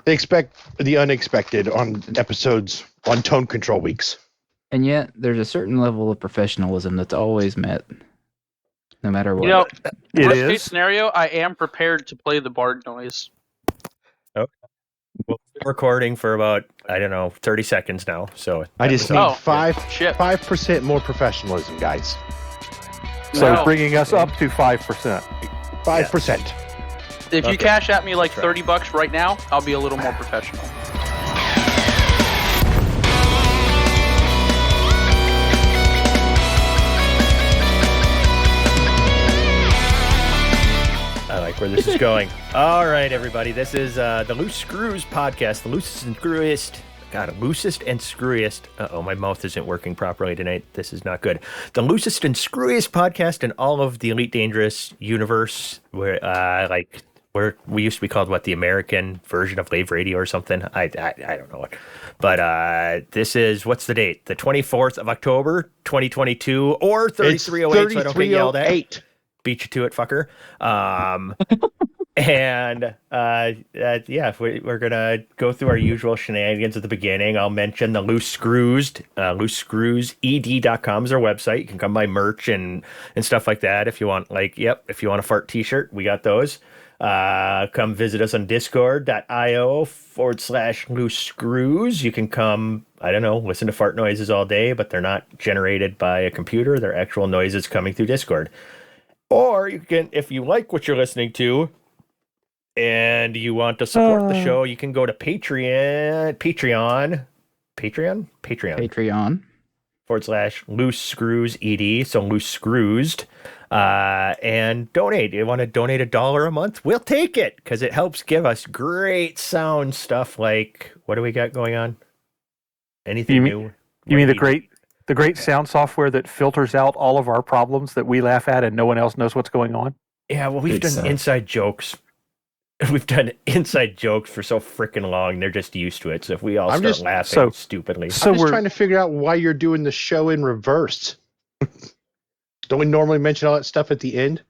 They expect the unexpected on episodes on tone control weeks. And yet, there's a certain level of professionalism that's always met, no matter what. You know, It worst is. case scenario, I am prepared to play the bard noise. We'll be recording for about, 30 seconds now. So I just that was need all. 5% more professionalism, guys. So No. bringing us up to 5%. 5%. If you Okay. cash at me like Try. $30 right now, I'll be a little more professional. I like where this is going. All right, everybody. This is the Loose Screws podcast. The loosest and screwiest. God, loosest and screwiest. Uh-oh, my mouth isn't working properly tonight. This is not good. The loosest and screwiest podcast in all of the Elite Dangerous universe. Where, we used to be called, the American version of Lave Radio or something? I don't know what. But this is, what's the date? The 24th of October, 2022, or 3308, so I don't get yelled at. 3308. Beat you to it, fucker. And we're gonna go through our usual shenanigans at the beginning. I'll mention the Loose Screws, loosescrewsed.com is our website. You can come buy merch and stuff like that if you want. If you want a fart t-shirt, we got those. Come visit us on discord.io/loose screws. You can come, listen to fart noises all day, but they're not generated by a computer. They're actual noises coming through Discord. Or you can, if you like what you're listening to and you want to support the show, you can go to Patreon /Loose Screws ED, so Loose Screwsed, and donate. You want to donate $1 a month? We'll take it, because it helps give us great sound stuff like, what do we got going on? Anything new? You mean the great sound software that filters out all of our problems that we laugh at and no one else knows what's going on? Yeah, well, we've done inside jokes. We've done inside jokes for so freaking long. They're just used to it. So if we all start laughing stupidly. I'm just trying to figure out why you're doing the show in reverse. Don't we normally mention all that stuff at the end?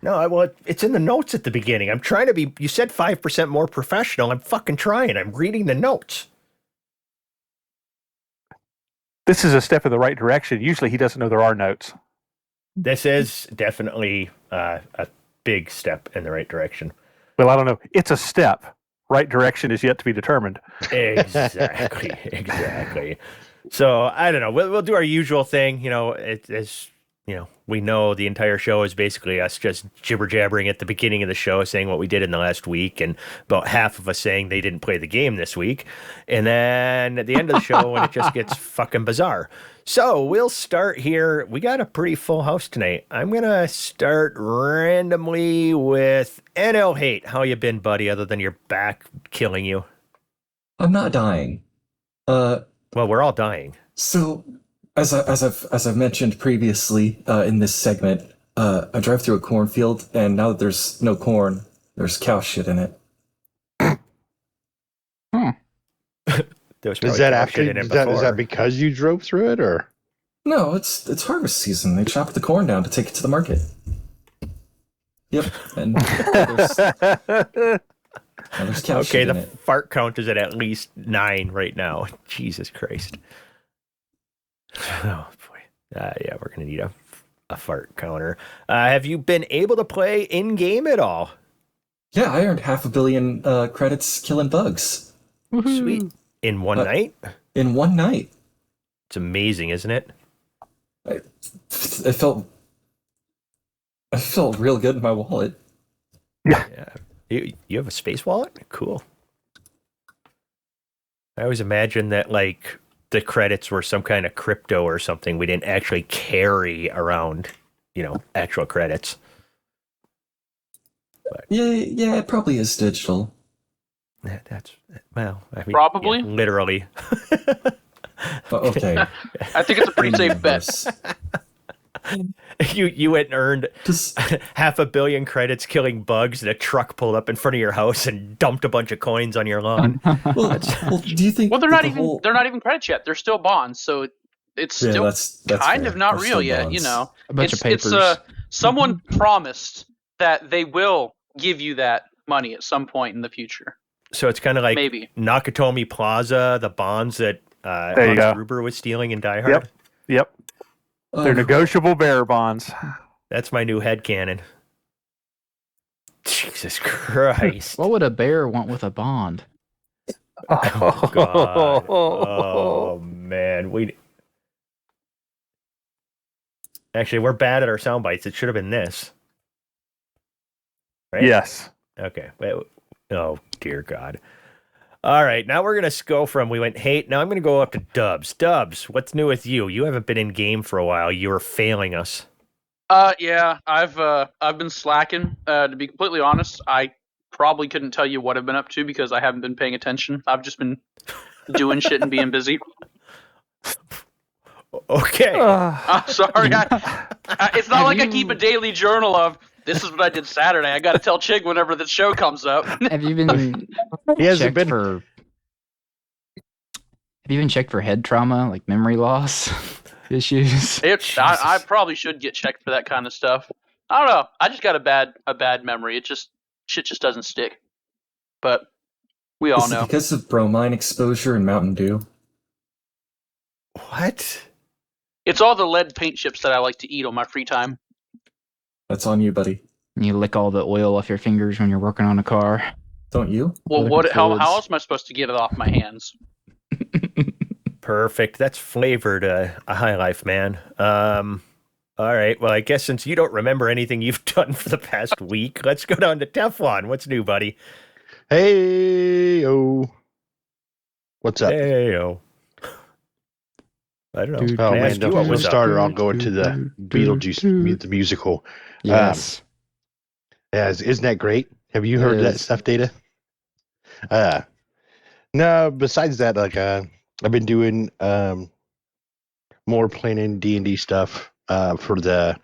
No, well, it's in the notes at the beginning. I'm trying to be, you said 5% more professional. I'm fucking trying. I'm reading the notes. This is a step in the right direction. Usually he doesn't know there are notes. This is definitely a big step in the right direction. Well, I don't know. It's a step. Right direction is yet to be determined. Exactly. So I don't know. We'll do our usual thing. We know the entire show is basically us just jibber jabbering at the beginning of the show, saying what we did in the last week, and about half of us saying they didn't play the game this week. And then at the end of the show, when it just gets fucking bizarre. So we'll start here. We got a pretty full house tonight. I'm going to start randomly with NL Hate. How you been, buddy, other than your back killing you? I'm not dying. Well, we're all dying. So, as I've mentioned previously in this segment, I drive through a cornfield, and now that there's no corn, there's cow shit in it. Is that because you drove through it, or? No, it's harvest season. They chop the corn down to take it to the market. Yep, and there's cow shit in it. The fart count is at least 9 right now. Jesus Christ. Oh boy. Yeah, we're gonna need a fart counter. Have you been able to play in game at all? Yeah, I earned 500 million credits killing bugs. Woo-hoo. Sweet. In one night? In one night. It's amazing, isn't it? I felt real good in my wallet. Yeah. You have a space wallet? Cool. I always imagine that the credits were some kind of crypto or something. We didn't actually carry around, actual credits. But, yeah, it probably is digital. Probably. Yeah, literally. Okay. I think it's a pretty safe bet. You went and earned 500 million credits killing bugs, and a truck pulled up in front of your house and dumped a bunch of coins on your lawn. Well, do you think? Well, they're not even credits yet. They're still bonds, so it's still that's kind fair. of not They're real still yet. bonds. A bunch of papers. Someone promised that they will give you that money at some point in the future. So it's kind of like Maybe. Nakatomi Plaza, the bonds that There you Hans go. Gruber was stealing in Die Hard. Yep. They're negotiable bearer bonds. That's my new headcanon. Jesus Christ. What would a bear want with a bond? Oh, God. Oh, man. Actually, we're bad at our sound bites. It should have been this. Right? Yes. Okay. Oh, dear God. All right. Now we're going to go from we went hate. Now I'm going to go up to Dubs. Dubs, what's new with you? You haven't been in game for a while. You were failing us. Yeah, I've been slacking. To be completely honest, I probably couldn't tell you what I've been up to because I haven't been paying attention. I've just been doing shit and being busy. Okay. Sorry, it's not like I keep a daily journal of this is what I did Saturday. I got to tell Chig whenever the show comes up. Have you been He hasn't checked been. for? Have you been checked for head trauma, like memory loss issues? I probably should get checked for that kind of stuff. I don't know. I just got a bad memory. Shit just doesn't stick. But we all Is it know. because of bromine exposure and Mountain Dew? What? It's all the lead paint chips that I like to eat on my free time. That's on you, buddy. You lick all the oil off your fingers when you're working on a car. Don't you? Well, Liquid how fluids. else am I supposed to get it off my hands? Perfect. That's flavored a high life, man. All right. Well, I guess since you don't remember anything you've done for the past week, let's go down to Teflon. What's new, buddy? Hey, what's up? Hey-o. I don't know. Oh I man, asked you what don't was up. start or I'll go into the Beetlejuice the musical. Yes. Yeah, isn't that great? Have you heard It that is. stuff, Data? No. Besides that, like I've been doing more planning D&D stuff for the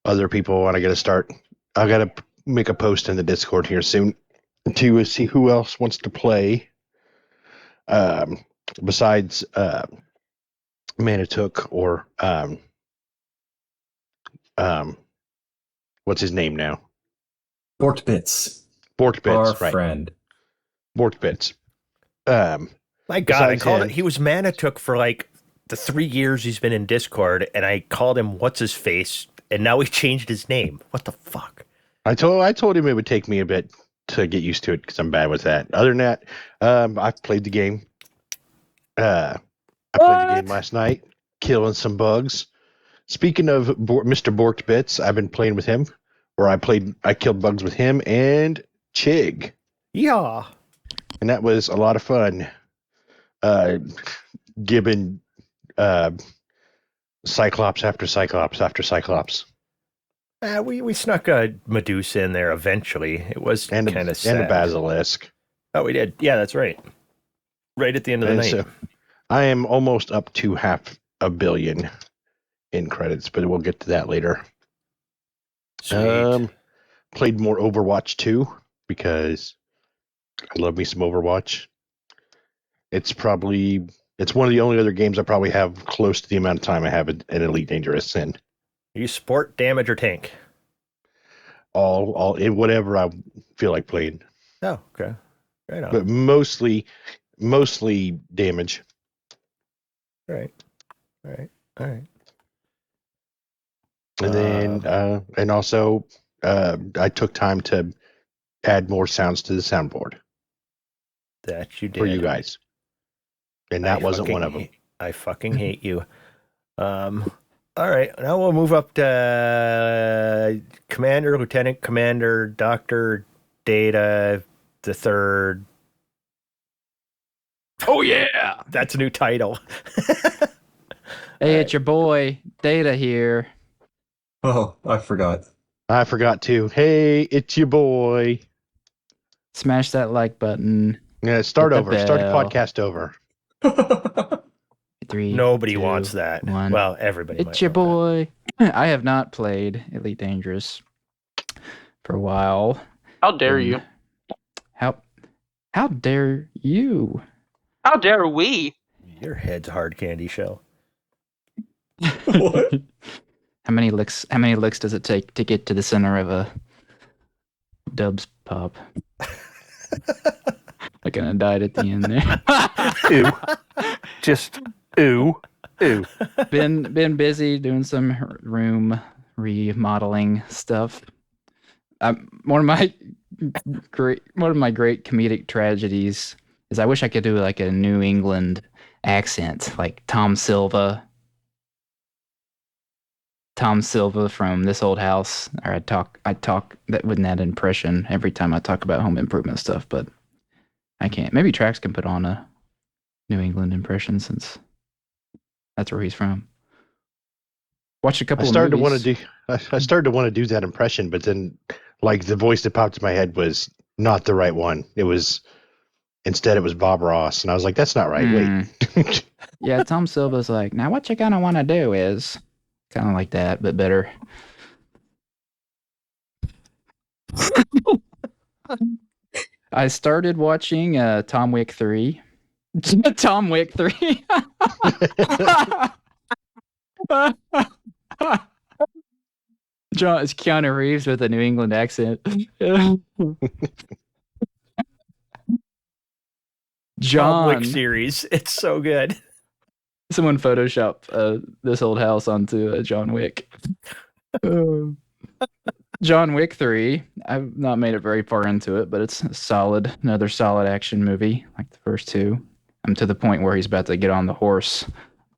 other people, and I gotta make a post in the Discord here soon to see who else wants to play. Besides Manitook or what's his name now? Bork Bits. Bork Bits, Our right? friend. Bork Bits. My God, I Besides called him. it. He was Manitook for like the 3 years he's been in Discord, and I called him what's his face, and now he changed his name. What the fuck? I told him it would take me a bit to get used to it because I'm bad with that. Other than that, I've played the game. I played the game last night, killing some bugs. Speaking of Mr. Borked Bits, I've been playing with him, where I killed bugs with him and Chig, Yeah. and that was a lot of fun. Gibbon, Cyclops after Cyclops after Cyclops, We snuck a Medusa in there eventually. It was and kind of a sad. Basilisk. Oh, we did. Yeah, that's right. Right at the end of the And night. so I am almost up to 500 million in credits, but we'll get to that later. Sweet. Played more Overwatch 2 because I love me some Overwatch. It's one of the only other games I probably have close to the amount of time I have in Elite Dangerous in. You sport, damage, or tank? All in whatever I feel like playing, Oh, okay. Right on. but mostly damage. All right. And then and also I took time to add more sounds to the soundboard That you did. for you guys, and that wasn't one of them. I fucking hate you. All right, now we'll move up to Commander, Lieutenant Commander, Doctor Data the Third. Oh yeah. That's a new title. Hey, it's your boy Data here. Oh, I forgot. I forgot to. Hey, it's your boy. Smash that like button. Yeah, start Hit the over. Start the bell. podcast over. 3. Nobody 2, wants that. 1. Well, everybody. It's your boy. I have not played Elite Dangerous for a while. How dare you? How dare you? How dare we? Your head's hard candy shell. What? How many licks does it take to get to the center of a Dubs pop? I kind of died at the end there. Ew. Just ew. Ew. Been busy doing some room remodeling stuff. One of my great comedic tragedies is I wish I could do like a New England accent, like Tom Silva from This Old House. Or I'd talk that with that impression every time I talk about home improvement stuff, but I can't. Maybe Trax can put on a New England impression since that's where he's from. Watched a couple. I started to want to do that impression, but then like the voice that popped in my head was not the right one. Instead it was Bob Ross, and I was like, that's not right. Wait. Yeah, Tom Silva's like, now what you're gonna want to do is kind of like that, but better. I started watching Tom Wick 3. Tom Wick 3. John is Keanu Reeves with a New England accent. Tom Wick John, series. It's so good. someone Photoshop This Old House onto John Wick. John Wick 3. I've not made it very far into it, but it's another solid action movie, like the first two. I'm to the point where he's about to get on the horse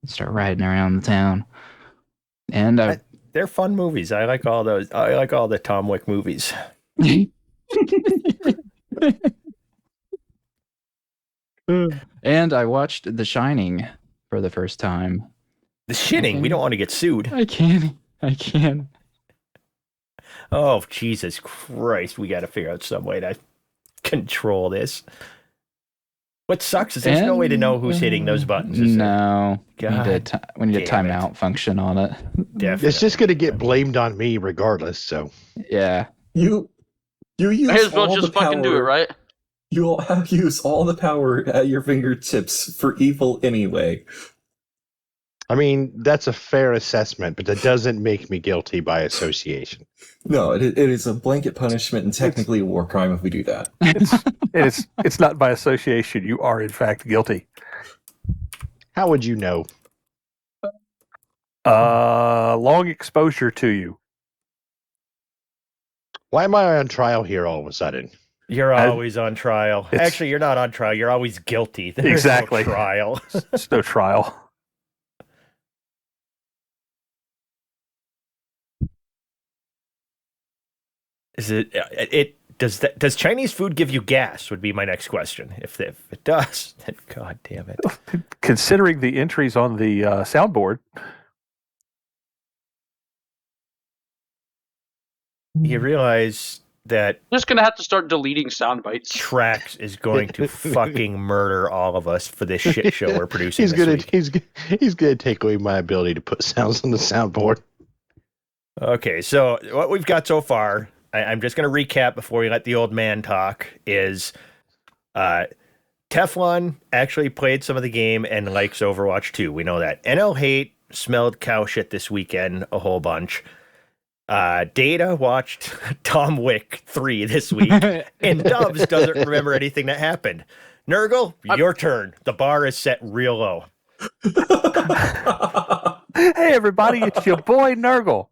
and start riding around the town. And they're fun movies. I like all those. I like all the Tom Wick movies. And I watched The Shining for the first time. The shitting. We don't want to get sued. I can. Oh, Jesus Christ. We got to figure out some way to control this. What sucks is there's no way to know who's hitting those buttons. No. God, we need a timeout function on it. Definitely. It's just going to get blamed on me regardless. So Yeah. You use May as well all just the fucking do it, power. right? You'll use all the power at your fingertips for evil anyway. I mean, that's a fair assessment, but that doesn't make me guilty by association. No, it is a blanket punishment and technically a war crime if we do that. It's not by association. You are in fact guilty. How would you know? Long exposure to you. Why am I on trial here all of a sudden? You're always on trial. It's- Actually, you're not on trial. You're always guilty. There's Exactly. no trial. It's no trial. Is it does Chinese food give you gas? Would be my next question. If it does, then God damn it. Considering the entries on the soundboard, You realize that I'm just gonna have to start deleting sound bites. Trax is going to fucking murder all of us for this shit show we're producing. He's gonna take away my ability to put sounds on the soundboard. Okay, so what we've got so far, I'm just going to recap before we let the old man talk, is Teflon actually played some of the game and likes Overwatch 2. We know that. NL Hate smelled cow shit this weekend a whole bunch. Data watched Tom Wick 3 this week, and Dubs doesn't remember anything that happened. Nurgle, your turn. The bar is set real low. hey everybody, it's your boy Nurgle.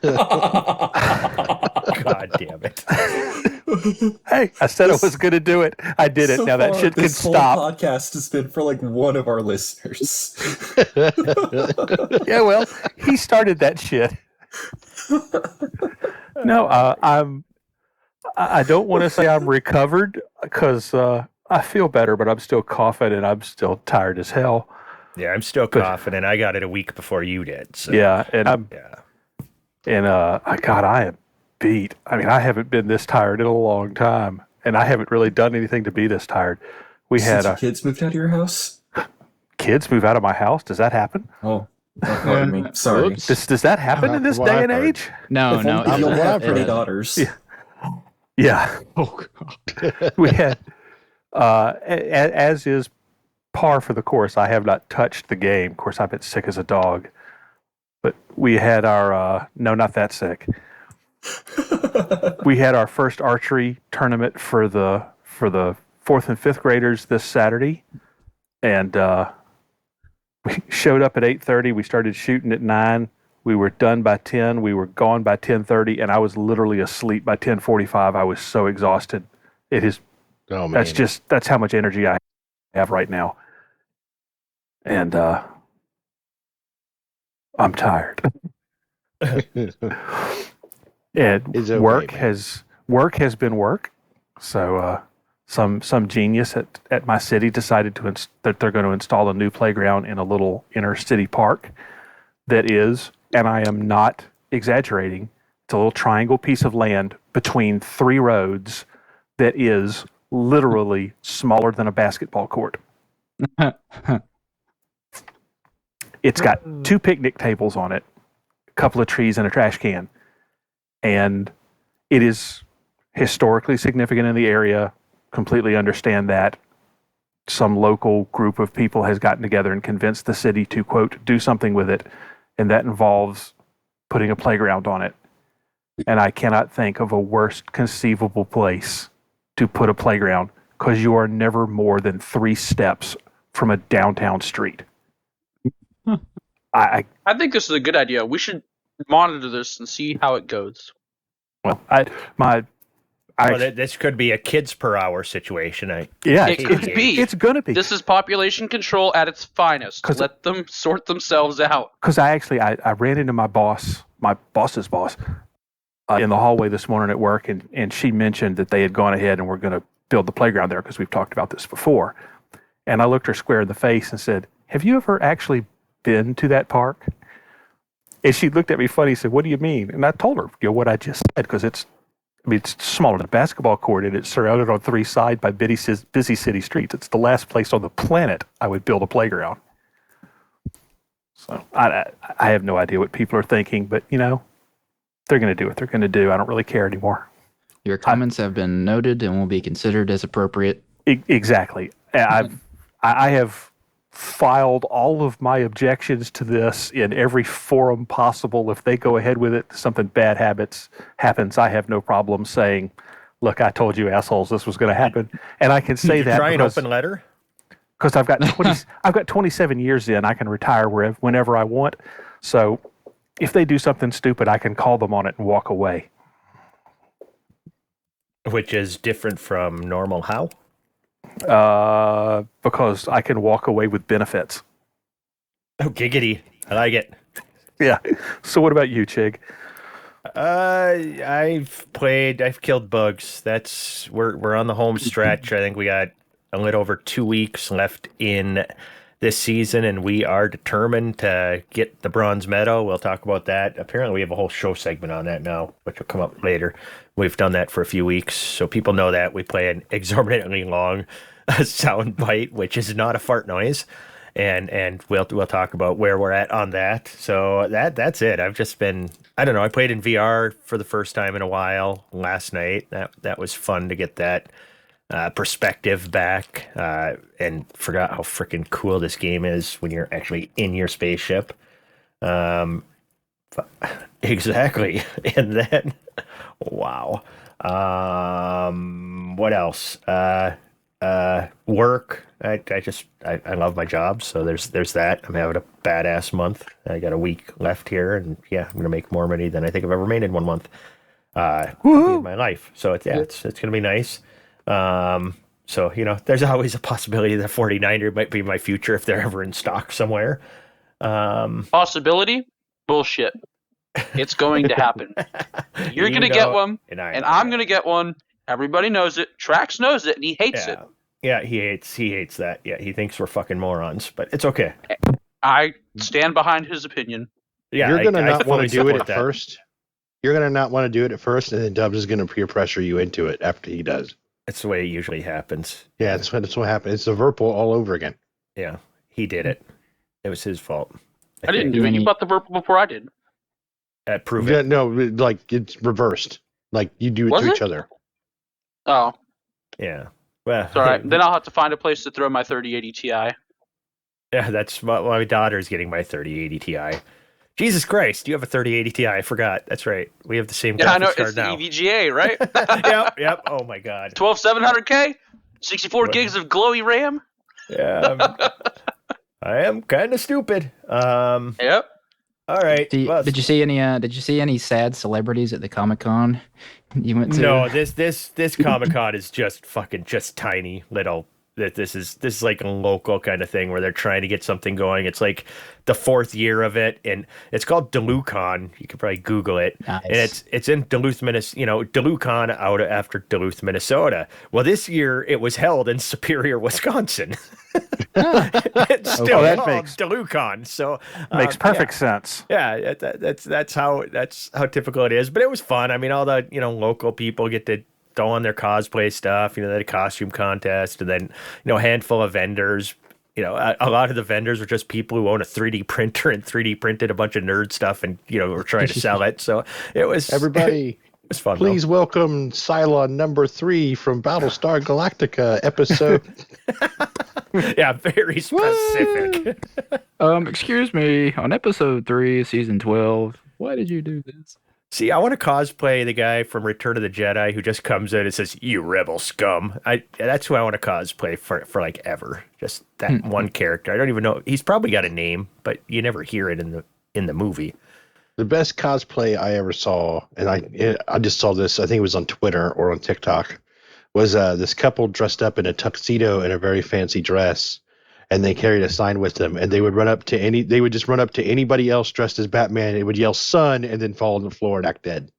God damn it. Hey, I said I was going to do it. I did it. So now that far, shit can this whole stop. podcast has been for like one of our listeners. Yeah, well, he started that shit. No, I don't want to say I'm recovered because I feel better, but I'm still coughing and I'm still tired as hell. Yeah, I'm still coughing, and I got it a week before you did. So. Yeah, and God, I am beat. I mean, I haven't been this tired in a long time, and I haven't really done anything to be this tired. We Since had your kids moved out of your house? kids move out of my house. Does that happen? Oh, pardon me. Sorry. Oops. Does that happen in this From what day I've and heard. age? No. If you'll what have I've pretty heard. daughters. Yeah. Yeah. Oh God. We had, as is par for the course, I have not touched the game. Of course, I've been sick as a dog. But we had our, no, not that sick. We had our first archery tournament for 4th and 5th graders this Saturday, and we showed up at 8:30. We started shooting at 9. We were done by 10. We were gone by 10:30, and I was literally asleep by 10:45. I was so exhausted. It is. Oh man, that's how much energy I have right now, and I'm tired. And It's okay, work man. has been work. So some genius at my city decided that they're going to install a new playground in a little inner city park that is, and I am not exaggerating, it's a little triangle piece of land between 3 roads that is literally smaller than a basketball court. It's got 2 picnic tables on it, a couple of trees, and a trash can. And it is historically significant in the area. Completely understand that. Some local group of people has gotten together and convinced the city to, quote, do something with it. And that involves putting a playground on it. And I cannot think of a worse conceivable place to put a playground, because you are never more than 3 steps from a downtown street. I think this is a good idea. We should monitor this and see how it goes. Well, this could be a kids per hour situation. It could be. It's going to be. This is population control at its finest. Let them sort themselves out. Because I ran into my boss's boss in the hallway this morning at work, and she mentioned that they had gone ahead and were going to build the playground there, because we've talked about this before. And I looked her square in the face and said, "Have you ever actually been to that park?" And she looked at me funny and said, "What do you mean?" And I told her, what I just said, because it's smaller than a basketball court, and it's surrounded on 3 sides by busy city streets. It's the last place on the planet I would build a playground. So I have no idea what people are thinking, but they're going to do what they're going to do. I don't really care anymore. Your comments have been noted and will be considered as appropriate. Exactly. I have filed all of my objections to this in every forum possible. If they go ahead with it, something bad happens, I have no problem saying, "Look, I told you assholes this was going to happen." And I can say that try an open letter, because I've got 27 years in. I can retire whenever I want. So if they do something stupid, I can call them on it and walk away. which is different from normal. How? Because I can walk away with benefits. Oh, giggity. I like it. Yeah. So what about you, Chig? I've killed bugs. We're on the home stretch. I think we got a little over 2 weeks left in this season, and we are determined to get the bronze medal. We'll talk about that. Apparently we have a whole show segment on that now, which will come up later. We've done that for a few weeks, so people know that. We play an exorbitantly long sound bite, which is not a fart noise. And we'll talk about where we're at on that. So that's it. I've just been, I don't know, I played in VR for the first time in a while last night. That was fun to get that perspective back, and forgot how freaking cool this game is when you're actually in your spaceship. Exactly. And then, wow. What else? Work. I love my job, so there's that. I'm having a badass month. I got a week left here, and yeah, I'm gonna make more money than I think I've ever made in 1 month in my life. So it's gonna be nice. So there's always a possibility that 49er might be my future if they're ever in stock somewhere. Possibility? Bullshit. It's going to happen. You're gonna get one, and I'm gonna get one. Everybody knows it. Trax knows it, and he hates it. Yeah, he hates that. Yeah, he thinks we're fucking morons, but it's okay. I stand behind his opinion. Yeah, you're gonna not want to do it at that. first. You're gonna not want to do it at first, and then Dubs is gonna peer pressure you into it after he does. That's the way it usually happens. Yeah, that's what happened. It's the Verpal all over again. Yeah, he did it. It was his fault. I didn't do it. You bought the Verpal before I did. Prove it. No, like it's reversed. Like you do it to each other. Oh. Yeah. Well, it's all right. Then I'll have to find a place to throw my 3080 Ti. Yeah, that's my daughter's getting my 3080 Ti. Jesus Christ, you have a 3080 Ti. I forgot. That's right. We have the same graphics I know. card It's now. the EVGA, right? Yep. Oh my God. 12700K? 64 gigs of glowy RAM. Yeah, I am kind of stupid. Yep. All right. Well, Did you see any? Did you see any sad celebrities at the Comic-Con you went to? no, this Comic-Con is just tiny little. This is like a local kind of thing where they're trying to get something going. It's like the 4th year of it, and it's called DuluthCon. You could probably Google it. Nice. And it's in Duluth, Minnesota. DuluthCon out after Duluth, Minnesota. Well, this year it was held in Superior, Wisconsin. It's still that called makes- DuluthCon. So Makes perfect sense. yeah, that's how typical it is. But it was fun. I mean, all the local people get to throw on their cosplay stuff. They had a costume contest, and then a handful of vendors. A lot of the vendors were just people who own a 3D printer and 3D printed a bunch of nerd stuff, and were trying to sell it. So it was Everybody, It was fun. please welcome Cylon number 3 from Battlestar Galactica episode. Yeah, very specific. Excuse me. On episode 3, season 12, why did you do this? See, I want to cosplay the guy from Return of the Jedi who just comes in and says, "You rebel scum." That's who I want to cosplay for like ever. Just that one character. I don't even know. He's probably got a name, but you never hear it in the movie. The best cosplay I ever saw, and I just saw this, I think it was on Twitter or on TikTok, was this couple dressed up in a tuxedo and a very fancy dress, and they carried a sign with them, and they would just run up to anybody else dressed as Batman, and it would yell "son," and then fall on the floor and act dead.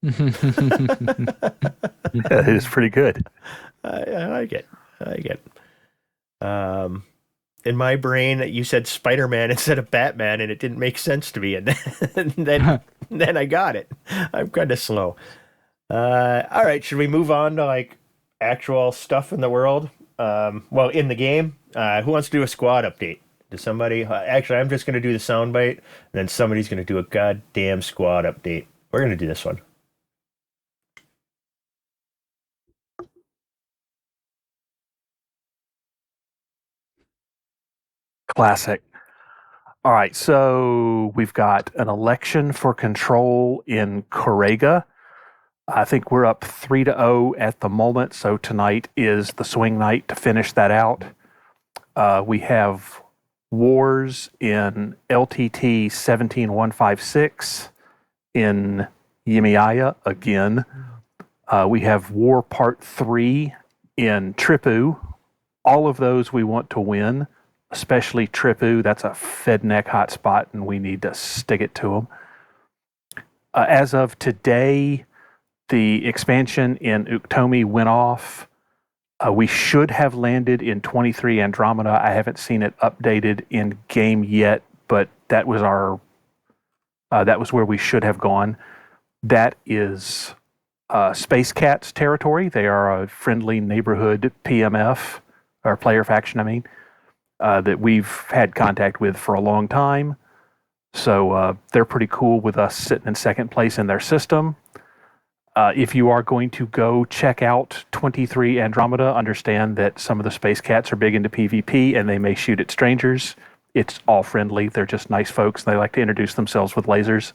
It is pretty good. I like it. In my brain, you said Spider-Man instead of Batman, and it didn't make sense to me. And then I got it. I'm kind of slow. All right, should we move on to like actual stuff in the world? Well, in the game. Who wants to do a squad update? Does somebody? Actually, I'm just going to do the soundbite, and then somebody's going to do a goddamn squad update. We're going to do this one. Classic. All right, so we've got an election for control in Koraga. I think we're up 3-0 at the moment, so tonight is the swing night to finish that out. We have wars in LTT 17156 in Yemaia again. We have war part 3 in Tripu. All of those we want to win, especially Tripu. That's a Fedneck hotspot, and we need to stick it to them. As of today, the expansion in Unktomi went off. We should have landed in 23 Andromeda. I haven't seen it updated in game yet, but that was where we should have gone. That is Space Cats territory. They are a friendly neighborhood PMF, or player faction, I mean, that we've had contact with for a long time. So they're pretty cool with us sitting in second place in their system. If you are going to go check out 23 Andromeda, understand that some of the Space Cats are big into PvP and they may shoot at strangers. It's all friendly. They're just nice folks. They like to introduce themselves with lasers.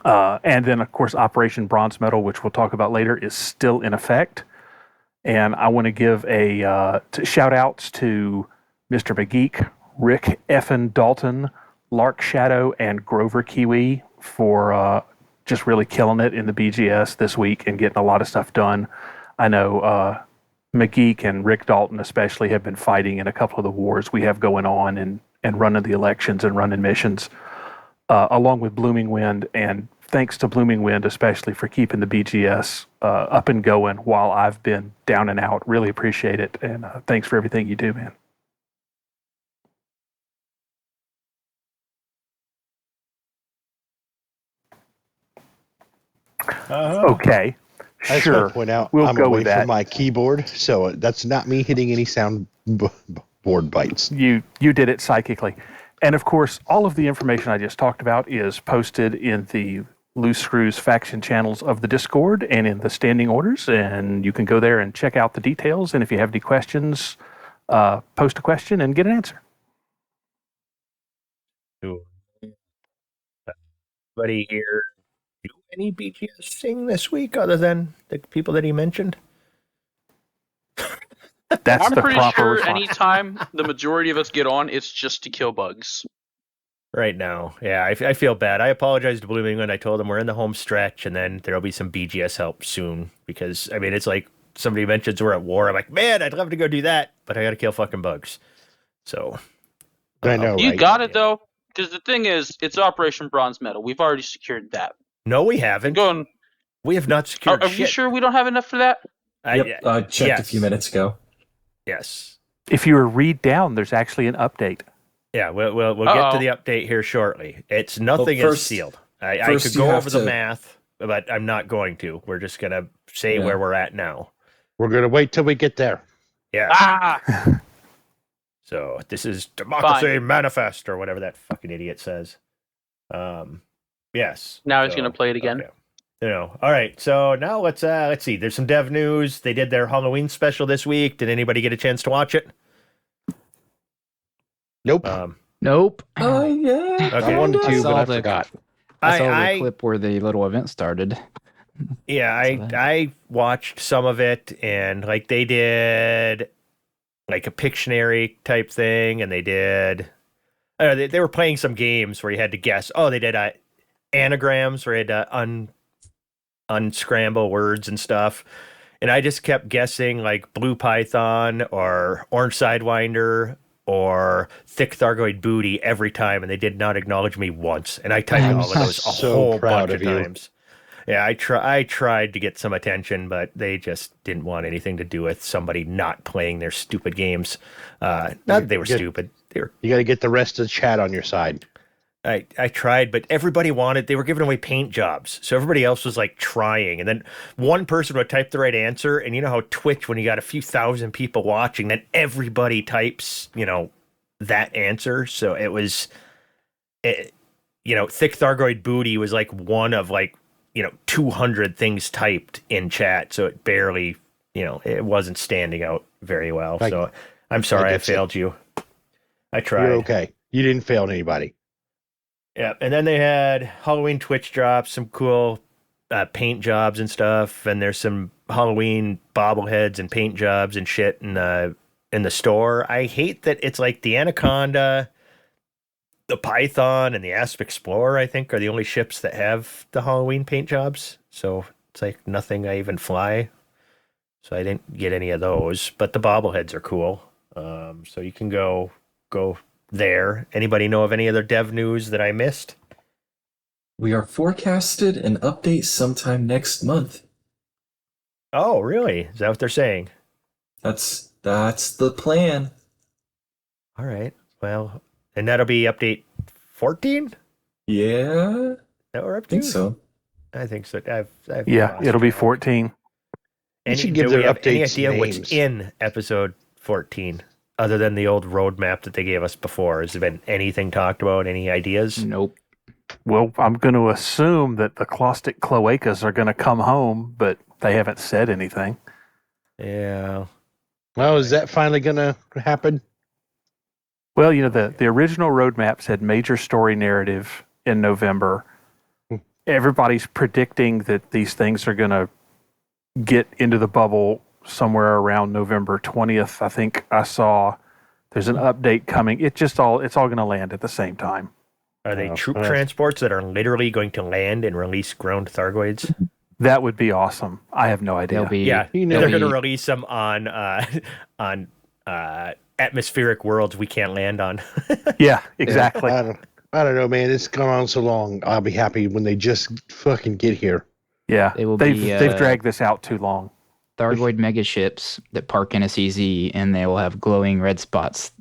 And then, of course, Operation Bronze Medal, which we'll talk about later, is still in effect. And I want to give shout-outs to Mr. McGeek, Rick FN Dalton, Larkshadow, and GroverKiwi for just really killing it in the BGS this week and getting a lot of stuff done. I know McGeek and Rick Dalton especially have been fighting in a couple of the wars we have going on and running the elections and running missions, along with Bloomingwind. And thanks to Bloomingwind especially for keeping the BGS up and going while I've been down and out. Really appreciate it. And thanks for everything you do, man. Okay. I just want Sure. to point out We'll I'm go away with that. from my keyboard, so that's not me hitting any sound board bites. You did it psychically. And of course, all of the information I just talked about is posted in the Loose Screws faction channels of the Discord and in the standing orders. And you can go there and check out the details. And if you have any questions, post a question and get an answer. Anybody here do any BGS thing this week other than the people that he mentioned? That's I'm the pretty proper sure response. anytime the majority of us get on, it's just to kill bugs. Right now. Yeah, I feel bad. I apologize to Bloomingwind. I told them we're in the home stretch, and then there'll be some BGS help soon. Because, I mean, it's like somebody mentions we're at war. I'm like, man, I'd love to go do that, but I got to kill fucking bugs. So. I know, You right? got it, though. Because the thing is, it's Operation Bronze Medal. We've already secured that. No, we haven't. Going. We have not secured Are shit. you sure we don't have enough for that? Yep, I checked a few minutes ago. Yes. If you were read down, there's actually an update. Yeah, we'll get to the update here shortly. It's nothing is sealed. I could go over the math, but I'm not going to. We're just gonna say where we're at now. We're gonna wait till we get there. Yeah. Ah! So this is Democracy Manifest or whatever that fucking idiot says. Yes. Now he's gonna play it again. Okay. All right. So now let's see. There's some dev news. They did their Halloween special this week. Did anybody get a chance to watch it? Nope. Nope. Oh, yeah. Okay. I wanted to, saw but I the- forgot. I saw the clip where the little event started. Yeah, I watched some of it, and like they did like a Pictionary type thing, and they did they were playing some games where you had to guess. Oh, they did anagrams where you had to unscramble words and stuff. And I just kept guessing like blue python or orange sidewinder or thick Thargoid booty every time, and they did not acknowledge me once. And I typed all of those a so whole proud bunch of of you. times. Yeah, I tried to get some attention, but they just didn't want anything to do with somebody not playing their stupid games. Not that they were stupid. You got to get the rest of the chat on your side. I tried, but everybody they were giving away paint jobs. So everybody else was like trying. And then one person would type the right answer. And you know how Twitch, when you got a few thousand people watching, then everybody types, that answer. So it was, thick Thargoid booty was like one of 200 things typed in chat. So it barely, it wasn't standing out very well. So I'm sorry I failed you. I tried. You're okay. You didn't fail anybody. Yeah, and then they had Halloween Twitch drops, some cool paint jobs and stuff, and there's some Halloween bobbleheads and paint jobs and shit in the store. I hate that it's like the Anaconda, the Python, and the Asp Explorer, I think, are the only ships that have the Halloween paint jobs. So it's like nothing I even fly. So I didn't get any of those, but the bobbleheads are cool. So you can go there. Anybody know of any other dev news that I missed? We are forecasted an update sometime next month. Oh, really? Is that what they're saying? That's the plan. All right. Well, and that'll be update 14? Yeah, That we're up I to? think so. I think so. I've Yeah, lost it'll be count. 14. You should Do give we their have any updates idea what's names. in episode 14? Other than the old roadmap that they gave us before, has there been anything talked about? Any ideas? Nope. Well, I'm going to assume that the Caustic Cloacas are going to come home, but they haven't said anything. Yeah. Well, is that finally going to happen? Well, the original roadmap said major story narrative in November. Everybody's predicting that these things are going to get into the bubble somewhere around November 20th. I think I saw there's an update coming. It's all going to land at the same time. Are they troop transports that are literally going to land and release ground Thargoids? That would be awesome. I have no idea. They'll be Yeah, You know, they're they'll going to be- release them on atmospheric worlds we can't land on. Yeah, exactly. I don't know, man. It's gone on so long. I'll be happy when they just fucking get here. Yeah, They will they've be, they've dragged this out too long. Thargoid megaships that park in a CZ, and they will have glowing red spots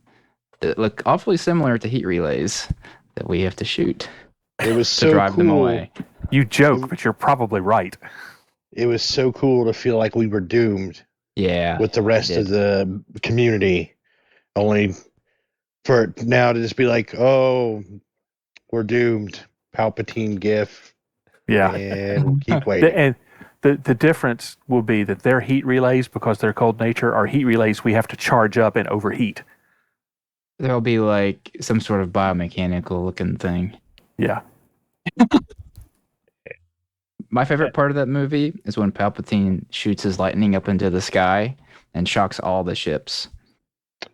that look awfully similar to heat relays that we have to shoot It was to so drive cool. them away. You joke, but you're probably right. It was so cool to feel like we were doomed Yeah. with the rest of the community. Only for it now to just be like, oh, we're doomed. Palpatine gif. Yeah. And we'll keep waiting. And the difference will be that their heat relays, because they're cold nature, are heat relays we have to charge up and overheat. There'll be like some sort of biomechanical looking thing. Yeah. My favorite part of that movie is when Palpatine shoots his lightning up into the sky, and shocks all the ships.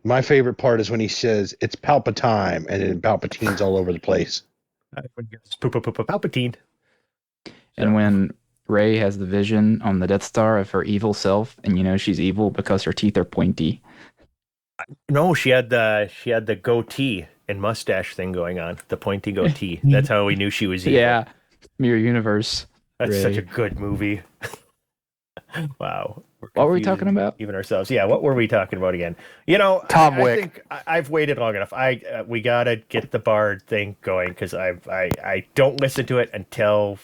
My favorite part is when he says it's Palpatine, and then Palpatine's all over the place. Palpatine. And when Rey has the vision on the Death Star of her evil self, and you know she's evil because her teeth are pointy. No, she had the goatee and mustache thing going on. The pointy goatee. That's how we knew she was evil. Yeah, Mirror Universe. That's Rey. such a good movie. Wow. What were we talking about? Even ourselves. Yeah, what were we talking about again? You know, Tom I Wick. think I've waited long enough. We gotta get the Bard thing going because I don't listen to it until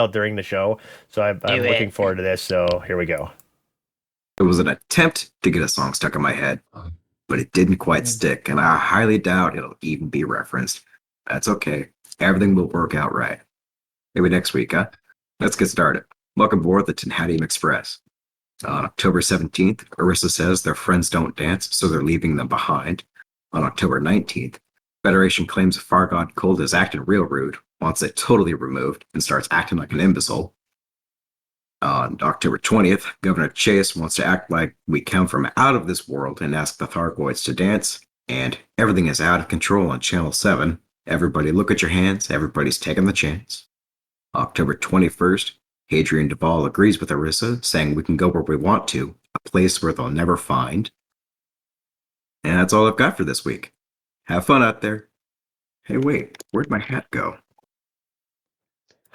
during the show. So I'm looking forward to this. So here we go. It was an attempt to get a song stuck in my head, but it didn't quite stick, and I highly doubt it'll even be referenced. That's okay. Everything will work out right. Maybe next week, huh? Let's get started. Welcome aboard the Tinhadium Express. On October 17th, Orisa says their friends don't dance, so they're leaving them behind. On October 19th, Federation claims Thargoid Cold is acting real rude, wants it totally removed, and starts acting like an imbecile. On October 20th, Governor Chase wants to act like we come from out of this world and ask the Thargoids to dance, and everything is out of control on Channel 7. Everybody look at your hands, everybody's taking the chance. October 21st, Hadrian Duvall agrees with Orisa, saying we can go where we want to, a place where they'll never find. And that's all I've got for this week. Have fun out there. Hey, wait, where'd my hat go?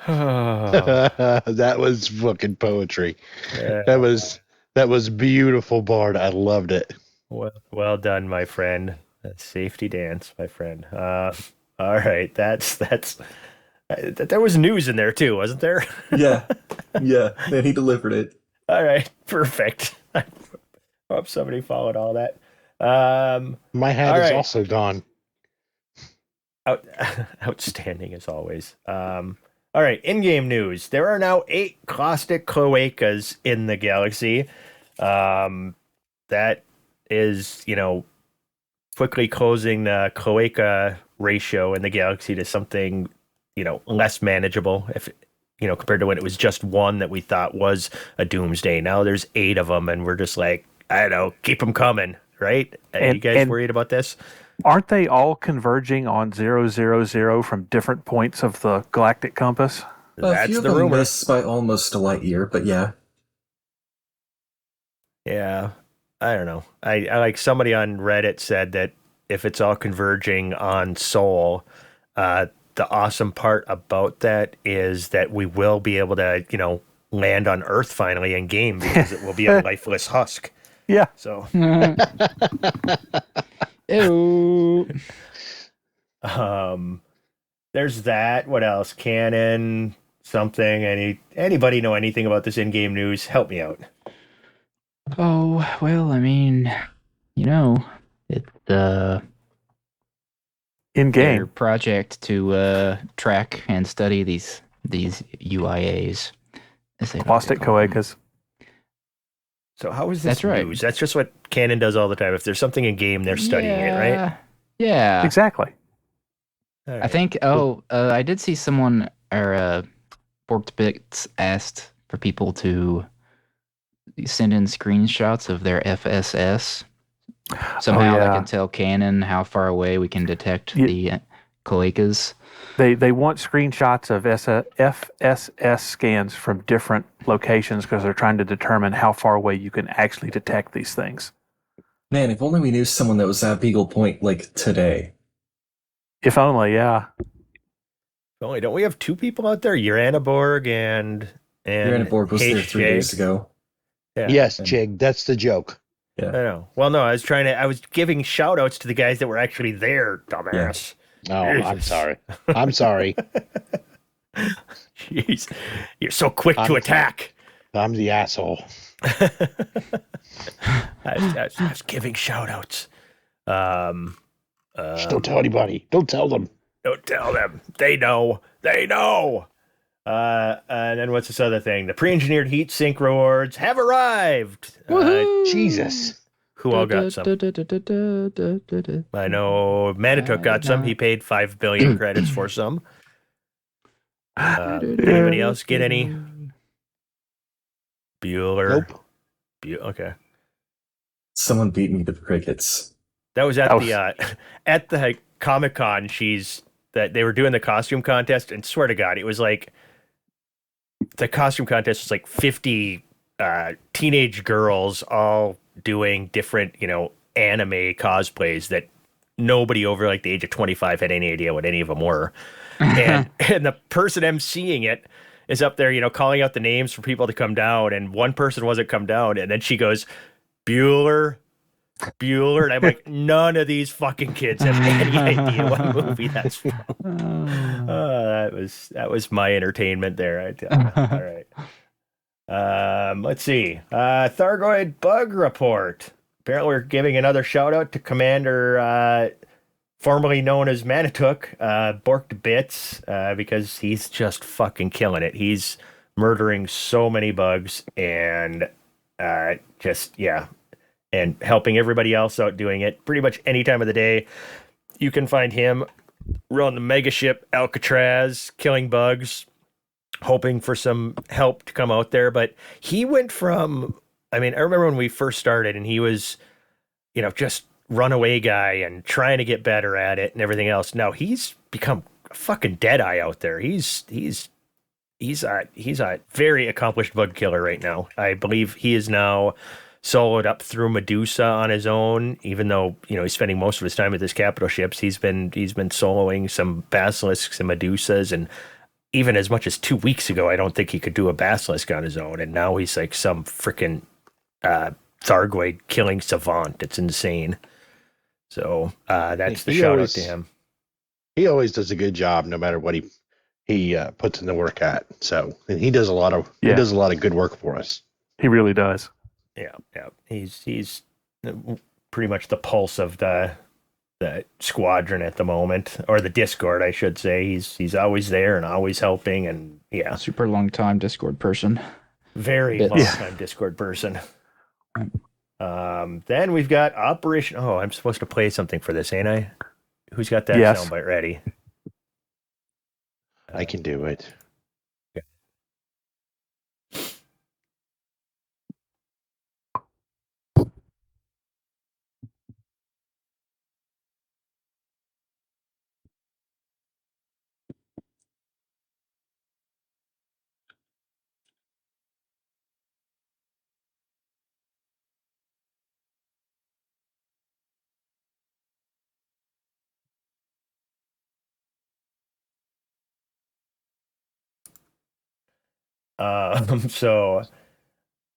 That was fucking poetry. Yeah. That was beautiful, Bard. I loved it. Well done, my friend. That's safety dance, my friend. All right, that's there was news in there too, wasn't there? Yeah, man, he delivered it. All right, perfect. I hope somebody followed all that. My hat all is right. also gone. Outstanding as always. All right, in-game news. There are now 8 Caustic Cloacas in the galaxy. That is, quickly closing the cloaca ratio in the galaxy to something, less manageable. If compared to when it was just one that we thought was a doomsday. Now there's 8 of them, and we're just like, I don't know, keep them coming, right? Are you guys worried about this? Aren't they all converging on 000 from different points of the galactic compass? A few That's of the them rumor. miss by almost a light year, but yeah. Yeah, I don't know. I like somebody on Reddit said that if it's all converging on Sol, the awesome part about that is that we will be able to, land on Earth finally in game because it will be a lifeless husk. Yeah. So, Ew. there's that. What else? Canon, something. Anybody know anything about this in-game news? Help me out. Oh, well, I mean, it's In their game. project to track and study these UIAs. as they like to Caustic call them. Cloacas. So how is this That's right. news? That's just what Canon does all the time. If there's something in game, they're studying it, right? Yeah. Exactly. All I right. think. I did see someone or Borked Bits asked for people to send in screenshots of their FSS. Somehow yeah. they can tell Canon how far away we can detect the cloacas. They want screenshots of FSS scans from different locations because they're trying to determine how far away you can actually detect these things. Man, if only we knew someone that was at Beagle Point, like, today. If only, yeah. Only don't we have 2 people out there? Uranaborg and Uranaborg was there 3 days ago. Yeah. Yes, And- Jig, that's the joke. I know. Well, no, I was giving shout outs to the guys that were actually there, dumbass. Oh, I'm Jesus. sorry. I'm sorry. Jeez. You're so quick to attack. I'm the asshole. I was giving shout outs. Just don't tell anybody. Don't tell them. Don't tell them. They know. They know. And then what's this other thing? The pre-engineered Heatsink rewards have arrived. Jesus. Who all got some? I know Manitou got some. He paid 5 billion credits for some. Anybody else get any? Bueller. Nope. Okay. Someone beat me to the crickets. That was at at the Comic-Con. They were doing the costume contest, and swear to God, it was like the costume contest was like 50 teenage girls all doing different, anime cosplays that nobody over like the age of 25 had any idea what any of them were. And the person emceeing it is up there, calling out the names for people to come down, and one person wasn't come down, and then she goes, Bueller, and I'm like, none of these fucking kids have any idea what movie that's from. That was my entertainment there. I tell you. All right. Let's see. Thargoid Bug Report. Apparently, we're giving another shout out to Commander, formerly known as Manitouk, Borked Bits, because he's just fucking killing it. He's murdering so many bugs and and helping everybody else out doing it pretty much any time of the day. You can find him on the mega ship Alcatraz, killing bugs, hoping for some help to come out there. But he went from, I remember when we first started and he was, just runaway guy and trying to get better at it and everything else. Now he's become a fucking deadeye out there. He's a very accomplished bug killer right now. I believe he is now soloed up through Medusa on his own, even though, he's spending most of his time with his capital ships. He's been soloing some basilisks and Medusas, and even as much as 2 weeks ago, I don't think he could do a basilisk on his own, and now he's like some freaking Thargoid killing savant. It's insane. So that's the shout out to him. He always does a good job, no matter what he puts in the work at. So, and he does a lot of good work for us. He really does. Yeah. He's pretty much the pulse of the squadron at the moment, or the Discord, I should say. He's always there and always helping, and super long time Discord person. Very long time Discord person. Then we've got Operation. Oh, I'm supposed to play something for this, ain't I? Who's got that soundbite ready? I can do it. So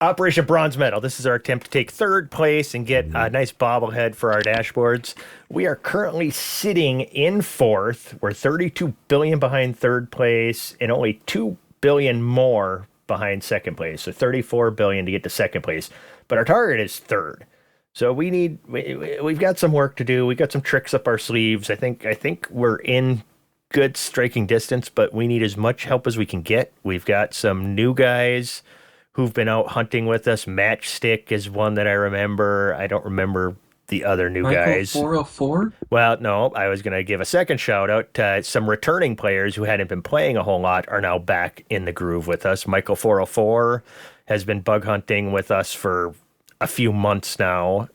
Operation Bronze Medal. This is our attempt to take third place and get a nice bobblehead for our dashboards. We are currently sitting in fourth. We're 32 billion behind third place and only 2 billion more behind second place. So 34 billion to get to second place. But our target is third. So we've got some work to do. We got some tricks up our sleeves. I think we're in good striking distance, but we need as much help as we can get. We've got some new guys who've been out hunting with us. Matchstick is one that I remember. I don't remember the other new guys. 404? Well, no, I was going to give a second shout out to some returning players who hadn't been playing a whole lot are now back in the groove with us. Michael 404 has been bug hunting with us for a few months now,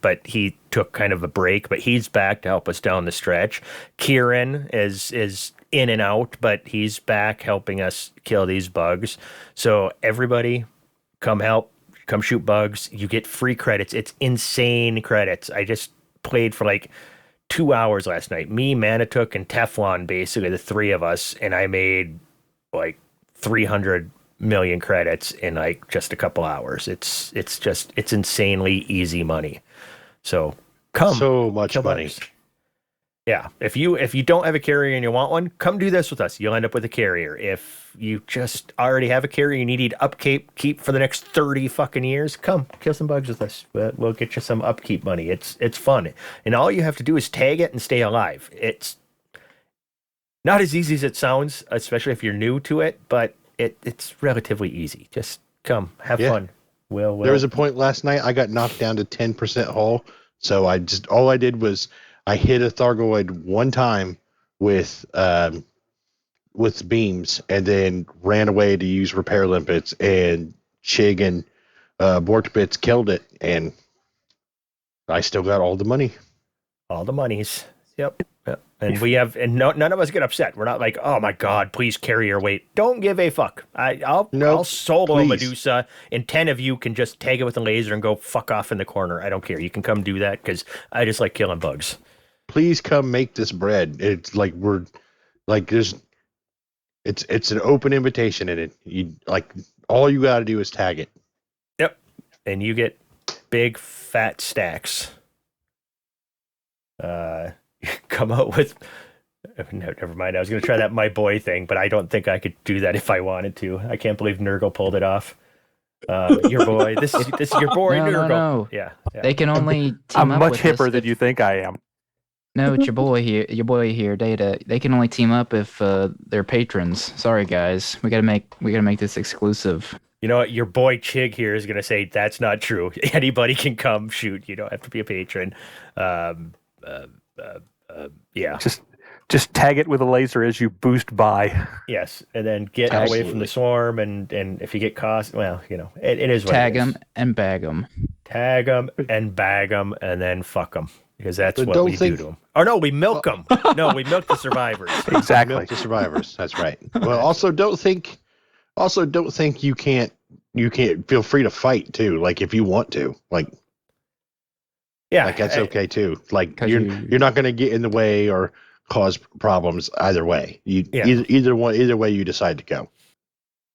but he took kind of a break, but he's back to help us down the stretch. Kieran is in and out, but he's back helping us kill these bugs. So everybody come help, come shoot bugs. You get free credits. It's insane credits. I just played for like 2 hours last night. Me, Manitouk, and Teflon, basically the three of us, and I made like 300 million credits in like just a couple hours. It's insanely easy money. So come, so much money. Bugs. Yeah, if you don't have a carrier and you want one, come do this with us. You'll end up with a carrier. If you just already have a carrier, you need upkeep for the next 30 fucking years, come kill some bugs with us. We'll get you some upkeep money. It's fun, and all you have to do is tag it and stay alive. It's not as easy as it sounds, especially if you're new to it, but it's relatively easy. Just come, have fun. There was a point last night I got knocked down to 10% hull, so all I did was I hit a Thargoid one time with beams and then ran away to use repair limpets, and Chig and Borkbits killed it, and I still got all the money. All the monies. Yep. And none of us get upset. We're not like, oh my God, please carry your weight. Don't give a fuck. I'll solo please. Medusa, and 10 of you can just tag it with a laser and go fuck off in the corner. I don't care. You can come do that because I just like killing bugs. Please come make this bread. It's like it's an open invitation in it. You like all you got to do is tag it. Yep. And you get big fat stacks. Come out with no, never mind. I was going to try that my boy thing, but I don't think I could do that if I wanted to. I can't believe Nurgle pulled it off. Your boy, this is your boy Nurgle. No. Yeah. They can only team I'm up much with hipper us than if- you think I am. No, it's your boy here, Data. They can only team up if they're patrons. Sorry, guys. We gotta make this exclusive. You know what? Your boy Chig here is going to say that's not true. Anybody can come shoot. You don't have to be a patron. Yeah. Just tag it with a laser as you boost by. Yes, and then get away from the swarm, and if you get cost, well, it is what Tag it is. them and bag them. Tag them and bag them, and then fuck them, because that's But what don't we think- do to them. Or no, we milk them. No, we milk the survivors. Exactly. Milk the survivors. That's right. Well, also don't think you can't feel free to fight too. Like if you want to, like Yeah, that's okay too. Like 'Cause you're not going to get in the way or cause problems either way. Either way you decide to go.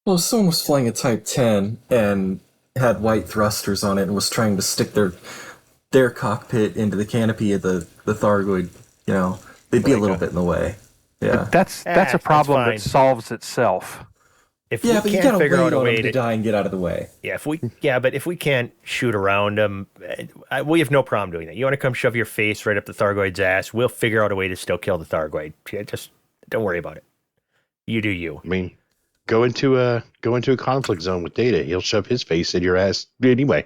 Well, if someone was flying a Type 10 and had white thrusters on it and was trying to stick their cockpit into the canopy of the Thargoid, they'd be a little bit in the way. Yeah. That's a that's problem fine. that solves itself. If Yeah, we but you can't gotta figure wait out a on way them to die and get out of the way. but if we can't shoot around them, we have no problem doing that. You want to come shove your face right up the Thargoid's ass? We'll figure out a way to still kill the Thargoid. Just don't worry about it. You do you. I mean, go into a conflict zone with Data. He'll shove his face in your ass anyway.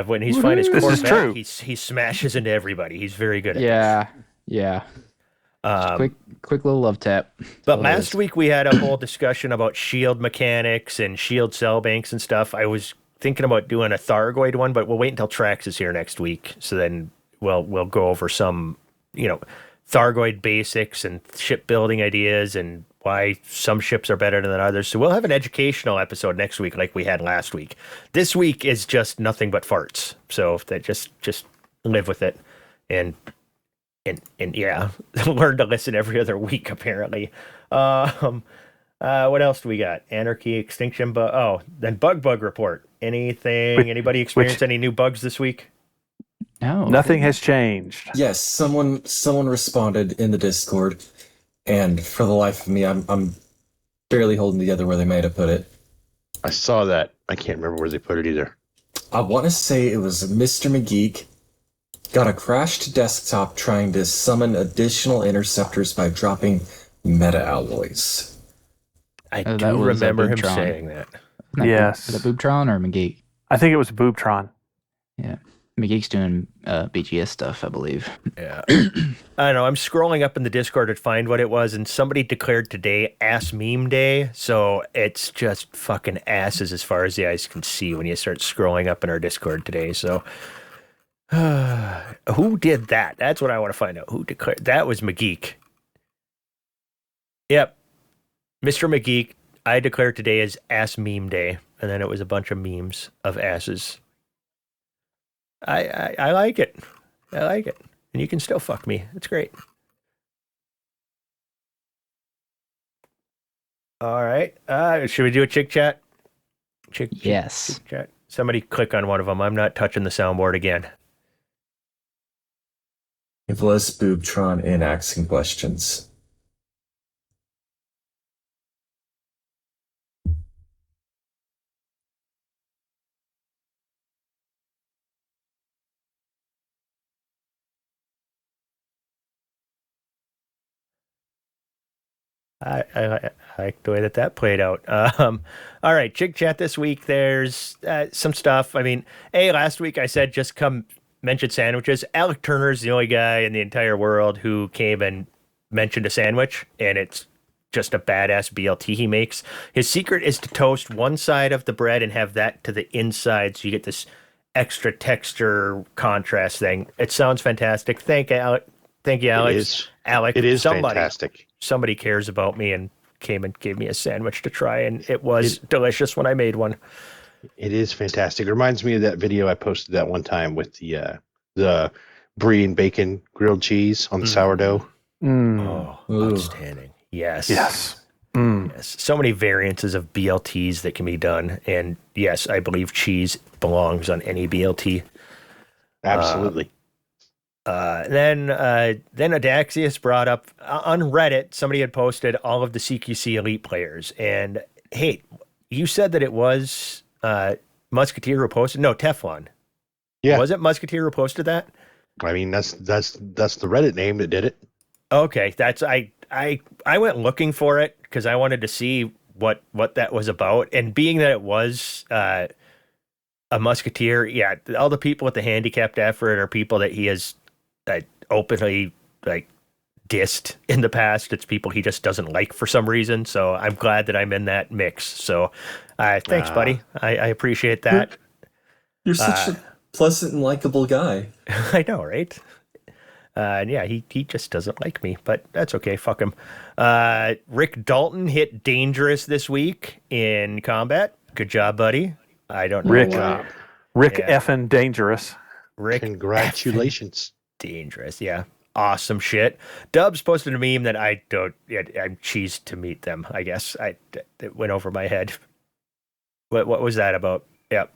When he's flying his This is Corvette, true. he smashes into everybody. He's very good at Yeah. that. Quick little love tap. But last week we had a whole discussion about shield mechanics and shield cell banks and stuff. I was thinking about doing a Thargoid one, but we'll wait until Trax is here next week. So then we'll go over some, Thargoid basics and shipbuilding ideas and why some ships are better than others. So we'll have an educational episode next week like we had last week. This week is just nothing but farts. So that just live with it and yeah, learn to listen every other week apparently. What else do we got? Anarchy, extinction, then bug report. Anybody experience any new bugs this week? No. Nothing has changed. Yes, someone responded in the Discord, and for the life of me, I'm barely holding together where they might have put it. I saw that. I can't remember where they put it either. I want to say it was Mr. McGeek got a crashed desktop trying to summon additional interceptors by dropping meta alloys. I that do was, remember him Boobtron. saying that. Yes. Is it Boobtron or McGeek? I think it was Boobtron. Yeah. McGeek's doing BGS stuff, I believe. Yeah. I don't know. I'm scrolling up in the Discord to find what it was, and somebody declared today Ass Meme Day. So it's just fucking asses as far as the eyes can see when you start scrolling up in our Discord today. So who did that? That's what I want to find out. Who declared that? Was McGeek. Yep. Mr. McGeek, I declared today as Ass Meme Day. And then it was a bunch of memes of asses. I like it. I like it. And you can still fuck me. It's great. All right. Should we do a chick chat? Yes. Chick chat. Somebody click on one of them. I'm not touching the soundboard again. It was Boobtron in asking questions. I like the way that played out. All right, Chick Chat this week. There's some stuff. I mean, last week I said just come mention sandwiches. Alec Turner's the only guy in the entire world who came and mentioned a sandwich, and it's just a badass BLT he makes. His secret is to toast one side of the bread and have that to the inside, so you get this extra texture contrast thing. It sounds fantastic. Thank you, Alex. Alec, It is fantastic. Somebody cares about me and came and gave me a sandwich to try, and it was delicious when I made one. It is fantastic. It reminds me of that video I posted that one time with the brie and bacon grilled cheese on the sourdough. Oh, outstanding. Yes. Yes. Yes. So many variances of BLTs that can be done. And yes, I believe cheese belongs on any BLT. Absolutely. Then Adaxius brought up on Reddit, somebody had posted all of the CQC Elite players. And hey, you said that it was Musketeer who posted? No, Teflon. Yeah. Was it Musketeer who posted that? I mean, that's the Reddit name that did it. Okay, that's I went looking for it because I wanted to see what that was about, and being that it was a Musketeer, yeah, all the people with the handicapped effort are people that he has openly dissed in the past. It's people he just doesn't like for some reason. So I'm glad that I'm in that mix. So thanks, buddy. I appreciate that. You're such a pleasant and likable guy. I know, right? And yeah, he just doesn't like me, but that's okay. Fuck him. Rick Dalton hit dangerous this week in combat. Good job, buddy. I don't know. Rick FN Dangerous. Rick, congratulations. Dangerous. Yeah. Awesome shit. Dubs posted a meme that I'm cheesed to meet them, I guess. It went over my head. What was that about? Yep.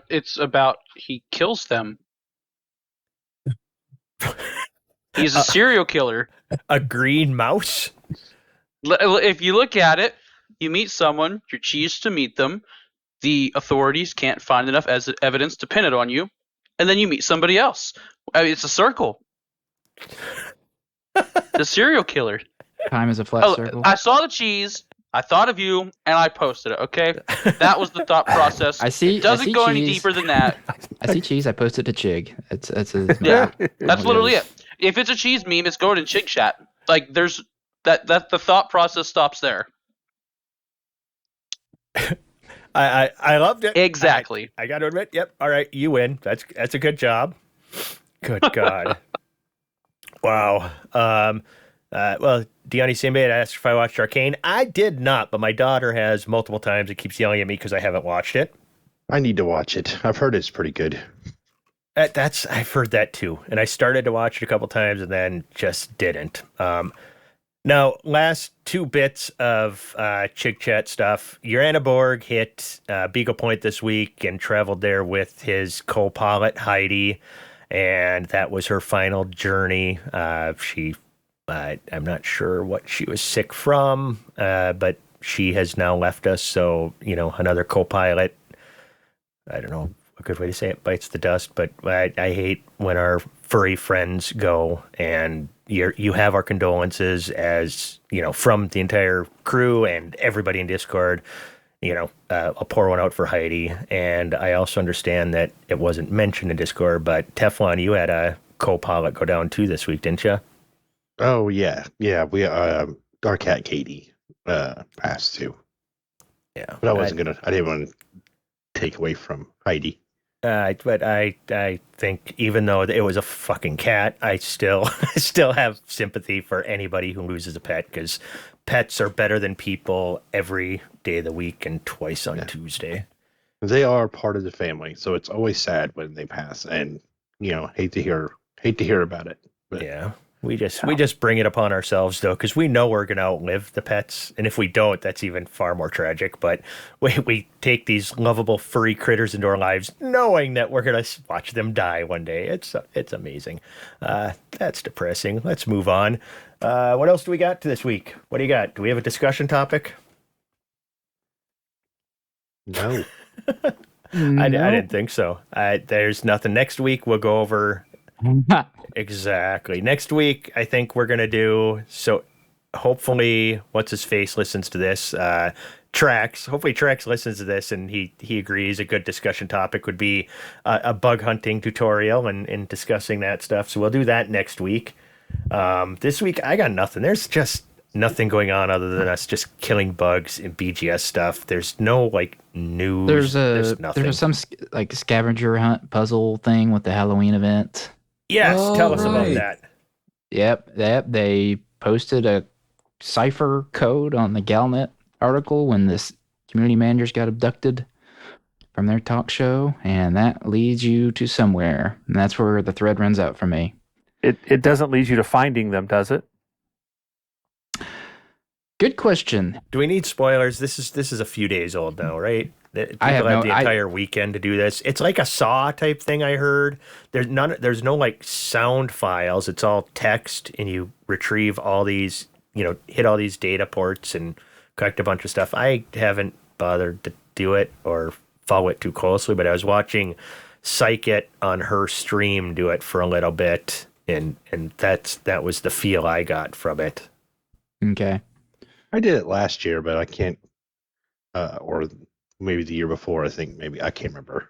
It's about he kills them. He's a serial killer. A green mouse? If you look at it, you meet someone, you're cheesed to meet them, the authorities can't find enough evidence to pin it on you, and then you meet somebody else. I mean, it's a circle. The serial killer. Time is a flat circle. I saw the cheese, I thought of you, and I posted it, okay? That was the thought process. It doesn't go any deeper than that. I see cheese, I post it to Chig. That's That's literally it. If it's a cheese meme, it's going in Chig chat. Like, there's that the thought process stops there. I loved it. Exactly. I got to admit, yep. All right, you win. That's a good job. Good God. Wow. Well, Deani Simbe had asked if I watched Arcane. I did not, but my daughter has multiple times. It keeps yelling at me because I haven't watched it. I need to watch it. I've heard it's pretty good. I've heard that too, and I started to watch it a couple times and then just didn't. Now, last two bits of Chig Chat stuff. Urana Borg hit Beagle Point this week and traveled there with his co-pilot Heidi, and that was her final journey. I'm not sure what she was sick from, but she has now left us. So, another co-pilot, I don't know a good way to say it, bites the dust, but I hate when our furry friends go, and you have our condolences as, from the entire crew and everybody in Discord. I'll pour one out for Heidi. And I also understand that it wasn't mentioned in Discord, but Teflon, you had a co-pilot go down too this week, didn't you? Oh yeah. We our cat Katie passed too. Yeah. But I didn't want to take away from Heidi. But I think even though it was a fucking cat, I still have sympathy for anybody who loses a pet, because pets are better than people every day of the week and twice on Tuesday. They are part of the family, so it's always sad when they pass, and hate to hear about it. But yeah. We just bring it upon ourselves, though, because we know we're going to outlive the pets. And if we don't, that's even far more tragic. But we take these lovable furry critters into our lives knowing that we're going to watch them die one day. It's amazing. That's depressing. Let's move on. What else do we got this week? What do you got? Do we have a discussion topic? No. I didn't think so. There's nothing. Next week, we'll go over... Exactly. Next week, I think we're going to do, so hopefully, what's-his-face listens to this, Trax. Hopefully Trax listens to this and he agrees a good discussion topic would be a bug hunting tutorial and discussing that stuff. So we'll do that next week. This week, I got nothing. There's just nothing going on other than us just killing bugs and BGS stuff. There's no like news. There's nothing. There's some like scavenger hunt puzzle thing with the Halloween event. Yes, tell us about right. that. Yep. They posted a cipher code on the Galnet article when this community managers got abducted from their talk show, and that leads you to somewhere, and that's where the thread runs out for me. It doesn't lead you to finding them, does it? Good question. Do we need spoilers? This is a few days old now, right? People I have the entire weekend to do this. It's like a Saw type thing. I heard there's no like sound files. It's all text, and you retrieve all these, hit all these data ports and collect a bunch of stuff. I haven't bothered to do it or follow it too closely, but I was watching Psychit on her stream do it for a little bit, and that was the feel I got from it. Okay. I did it last year, but I can't, or maybe the year before. I think maybe I can't remember.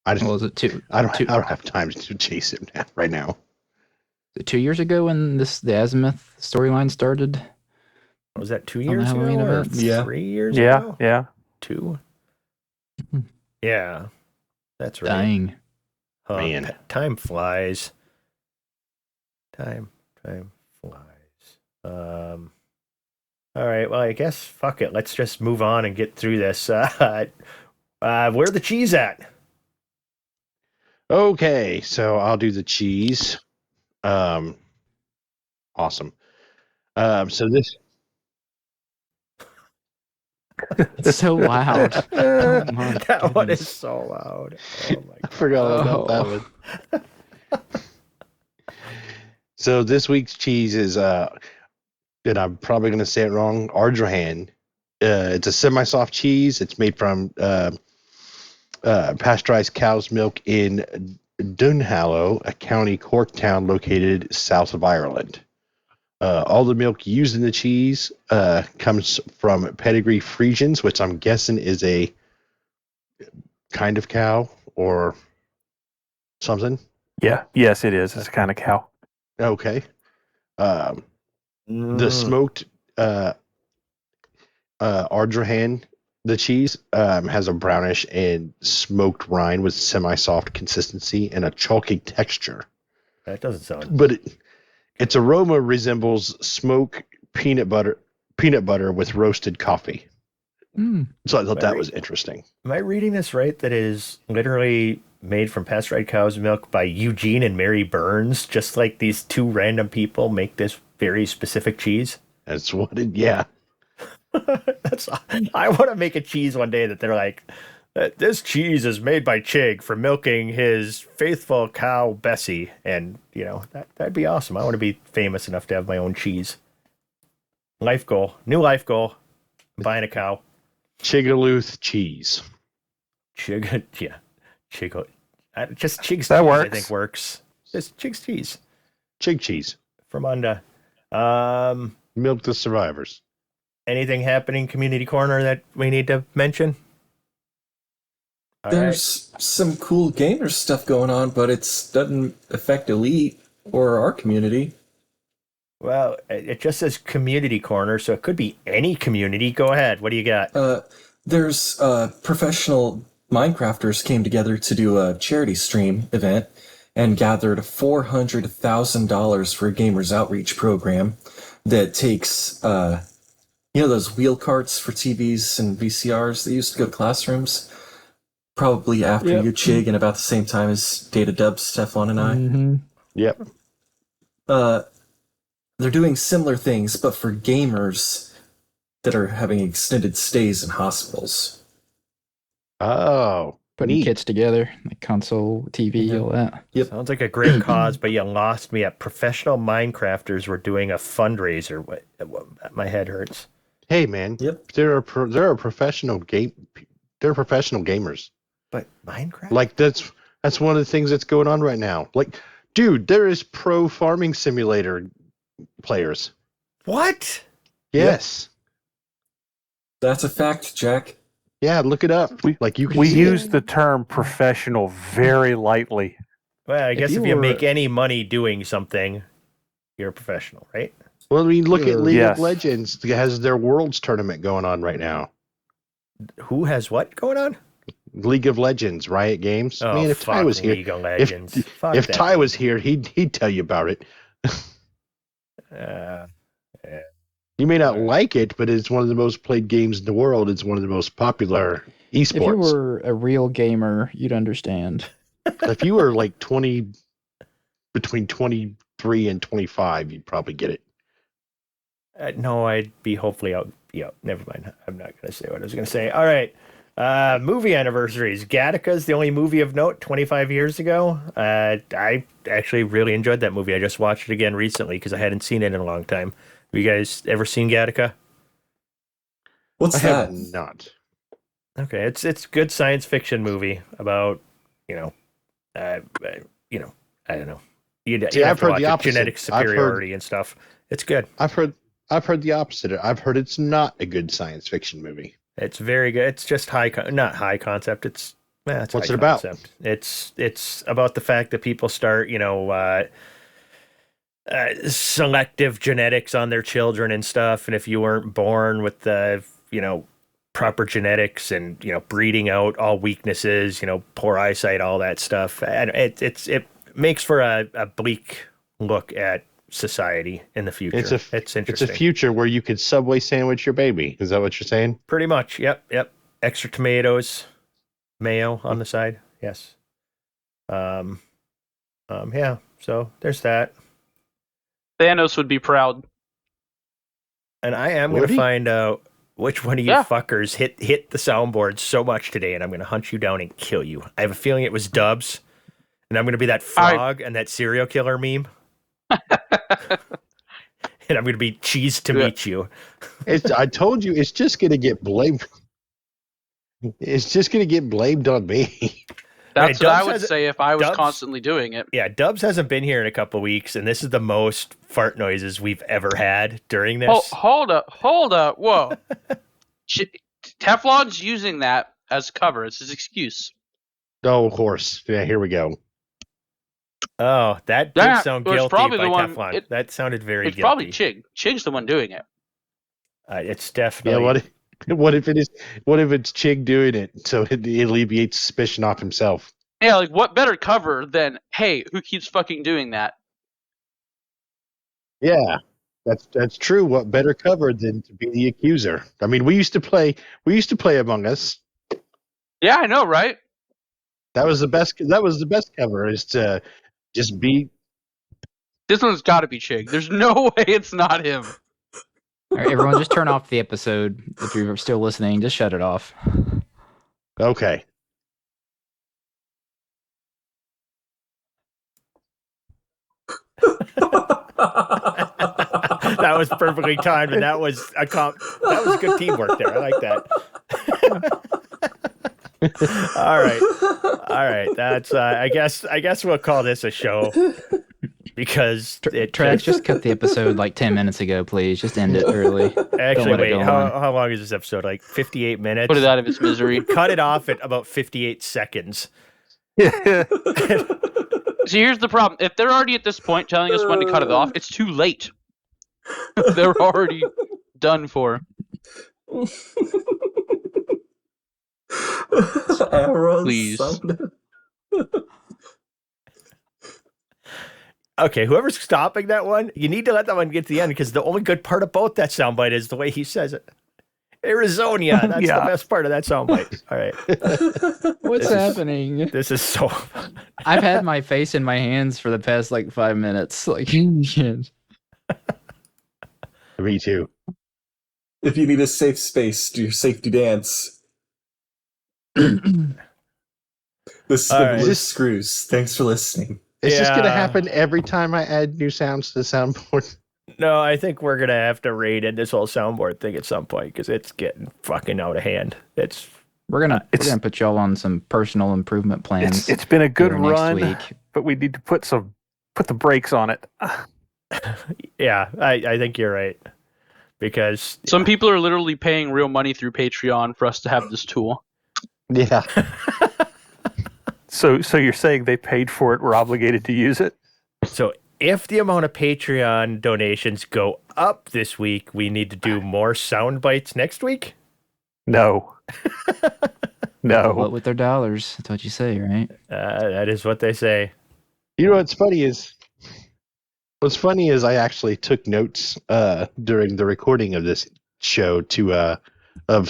I just Well, was it two? I don't have time to chase it right now. 2 years ago when the Azimuth storyline started? Was that 2 On the years ago Halloween or events? Yeah. 3 years Yeah, ago? yeah. 2? Yeah, that's right. Dang. Man. Time flies. Time flies. All right, well, I guess, fuck it. Let's just move on and get through this. Where the cheese at? Okay, so I'll do the cheese. Awesome. So this It's so loud. Oh, my That one goodness. is so loud. Oh, my I God. forgot all about that one. So this week's cheese is and I'm probably going to say it wrong, Ardrahan. It's a semi-soft cheese. It's made from pasteurized cow's milk in Dunhallow, a county Cork town located south of Ireland. All the milk used in the cheese comes from pedigree Friesians, which I'm guessing is a kind of cow or something. Yeah. Yes, it is. It's a kind of cow. Okay. The smoked Ardrahan, the cheese, has a brownish and smoked rind with semi-soft consistency and a chalky texture. That doesn't sound... But its aroma resembles smoked peanut butter with roasted coffee. Mm. So I thought that was interesting. Am I reading this right? That it is literally made from pasteurized cow's milk by Eugene and Mary Burns, just like these two random people make this very specific cheese? That's what it, yeah. I want to make a cheese one day that they're like, this cheese is made by Chig for milking his faithful cow Bessie, and that'd be awesome. I want to be famous enough to have my own cheese. Life goal, new life goal. I'm buying a cow. Chigaluth cheese. Chig, yeah, Chig. Just Chig's That cheese, works. I think works. Just Chig's cheese Chig cheese. from Unda. Milk the survivors. Anything happening community corner that we need to mention? All right. There's some cool gamer stuff going on, but it doesn't affect Elite or our community. Well, it just says community corner, so it could be any community. Go ahead. What do you got? There's professional Minecrafters came together to do a charity stream event and gathered $400,000 for a gamers outreach program that takes those wheel carts for TVs and VCRs that used to go to classrooms. Probably after you, Chig, and about the same time as Data Dub, Stefan, and I. Mm-hmm. Yep. They're doing similar things, but for gamers that are having extended stays in hospitals. Oh, Putting neat. kits together, like console, TV, all that. Yep. Sounds like a great cause, but you lost me at professional Minecrafters were doing a fundraiser. What my head hurts. Hey, man. Yep. There are professional gamers. But Minecraft? Like that's one of the things that's going on right now. Like, dude, there is pro farming simulator players. What? Yes. That's a fact, Jack. Yeah, look it up. You can We see use it. the term professional very lightly. Well, I guess if you you were- make any money doing something, you're a professional, right? Well, I mean, look at League Yes. of Legends. It has their Worlds tournament going on right now. Who has what going on? League of Legends, Riot Games. Oh, Man, if fuck Ty was here, League of Legends. Fuck if that Ty league. was here, he'd tell you about it. Yeah. You may not like it, but it's one of the most played games in the world. It's one of the most popular esports. If you were a real gamer, you'd understand. If you were like between 23 and 25, you'd probably get it. No, I'd be hopefully out. Yeah, never mind. I'm not going to say what I was going to say. All right. Movie anniversaries. Gattaca's the only movie of note 25 years ago. I actually really enjoyed that movie. I just watched it again recently because I hadn't seen it in a long time. Have you guys ever seen Gattaca? What's I that? have not. Okay, it's good science fiction movie about, I don't know. You'd See, have I've to heard watch the it, opposite. genetic superiority and stuff. It's good. I've heard the opposite. I've heard it's not a good science fiction movie. It's very good. It's just not high concept. It's What's high it about? concept. It's about the fact that people start, selective genetics on their children and stuff. And if you weren't born with the, proper genetics and, breeding out all weaknesses, poor eyesight, all that stuff. And it makes for a bleak look at society in the future. It's interesting. It's a future where you could Subway sandwich your baby. Is that what you're saying? Pretty much. Yep. Extra tomatoes, mayo on the side. Yes. Yeah. So there's that. Thanos would be proud. And I am going to find out which one of you fuckers hit the soundboard so much today, and I'm going to hunt you down and kill you. I have a feeling it was Dubs, and I'm going to be that frog and that serial killer meme. And I'm going to be cheese to meet you. I told you, it's just going to get blamed. It's just going to get blamed on me. That's what I would say if I was constantly doing it. Yeah, Dubs hasn't been here in a couple of weeks, and this is the most fart noises we've ever had during this. Oh, hold up. Whoa. Teflon's using that as cover. It's his excuse. Oh, of course. Yeah, here we go. Oh, that did sound guilty by Teflon. That sounded very guilty. It's probably Chig. Chig's the one doing it. It's definitely... Yeah, what if it's Chig doing it so it alleviates suspicion off himself? Yeah, like what better cover than, hey, who keeps fucking doing that? Yeah, that's true. What better cover than to be the accuser? I mean, we used to play Among Us. Yeah, I know, right? That was the best cover, is to just be. This one's got to be Chig. There's no way it's not him. All right, everyone, just turn off the episode. If you're still listening, just shut it off. Okay. That was perfectly timed, and that was good teamwork there. I like that. All right. That's I guess we'll call this a show. Because Trax, just cut the episode like 10 minutes ago, please. Just end it early. Actually, wait, how long is this episode? Like 58 minutes? Put it out of its misery. Cut it off at about 58 seconds. See, here's the problem. If they're already at this point telling us when to cut it off, it's too late. They're already done for. Please. Okay, whoever's stopping that one, you need to let that one get to the end, because the only good part about that soundbite is the way he says it. Arizona, that's the best part of that soundbite. All right. What's happening? This is so... I've had my face in my hands for the past like 5 minutes. Like, Me too. If you need a safe space, do your safety dance. This is the Blue Screws. Thanks for listening. Is this going to happen every time I add new sounds to the soundboard? No, I think we're going to have to raid in this whole soundboard thing at some point, because it's getting fucking out of hand. We're gonna put y'all on some personal improvement plans. It's been a good run, next week. but we need to put the brakes on it. Yeah, I think you're right, because some people are literally paying real money through Patreon for us to have this tool. Yeah. So you're saying they paid for it? We're obligated to use it? So if the amount of Patreon donations go up this week, we need to do more sound bites next week? No. What No. with their dollars? That's what you say, right? That is what they say. You know what's funny is I actually took notes during the recording of this show to of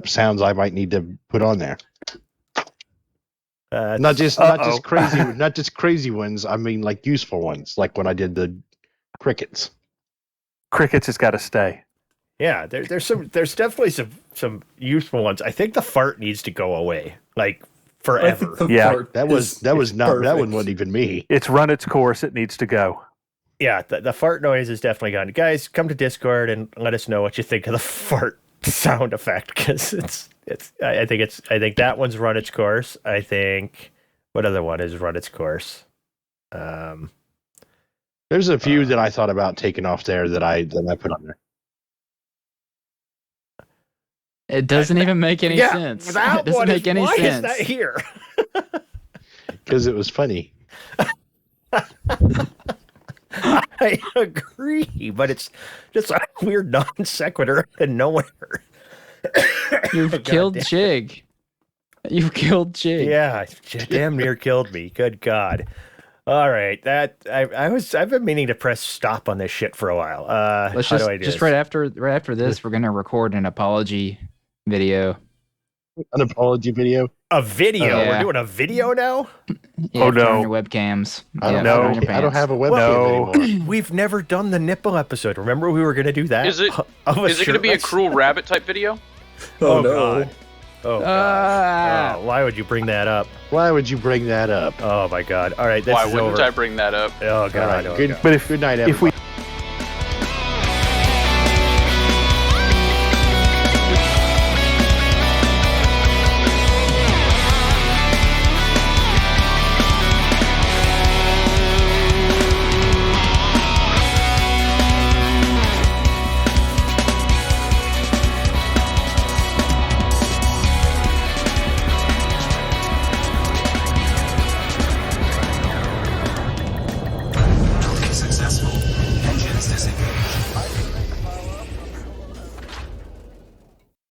sounds I might need to put on there. Not just crazy ones. I mean, like useful ones, like when I did the crickets. Crickets has got to stay. Yeah, there's definitely some useful ones. I think the fart needs to go away, like forever. Yeah, That one wasn't even me. It's run its course. It needs to go. Yeah, the fart noise is definitely gone. Guys, come to Discord and let us know what you think of the fart sound effect, because I think that one's run its course. I think what other one has run its course? There's a few that I thought about taking off there that I put on there. It doesn't even make any sense. It doesn't make any why sense. Is that here? Because it was funny. I agree, but it's just a weird non sequitur and nowhere. You've killed Chig. You've killed Chig. Yeah, damn near killed me. Good God. All right, I've been meaning to press stop on this shit for a while. Let's how do I do just this? right after this, we're gonna record an apology video. An apology video. A video? Yeah. We're doing a video now? Yeah, Oh, put on no. your webcams. I don't Yeah, put it know. on your I don't pants. have a webcam No. anymore. We've never done the nipple episode. Remember we were going to do that? Is it Of a Is it going to be a shirtless- cruel rabbit type video? Oh, no. God. Oh, God. Oh, why would you bring that up? Why would you bring that up? Oh, my God. All right, this Why is wouldn't over. I bring that up? Oh, God. All right, oh, good, God. But if good night, if we everybody.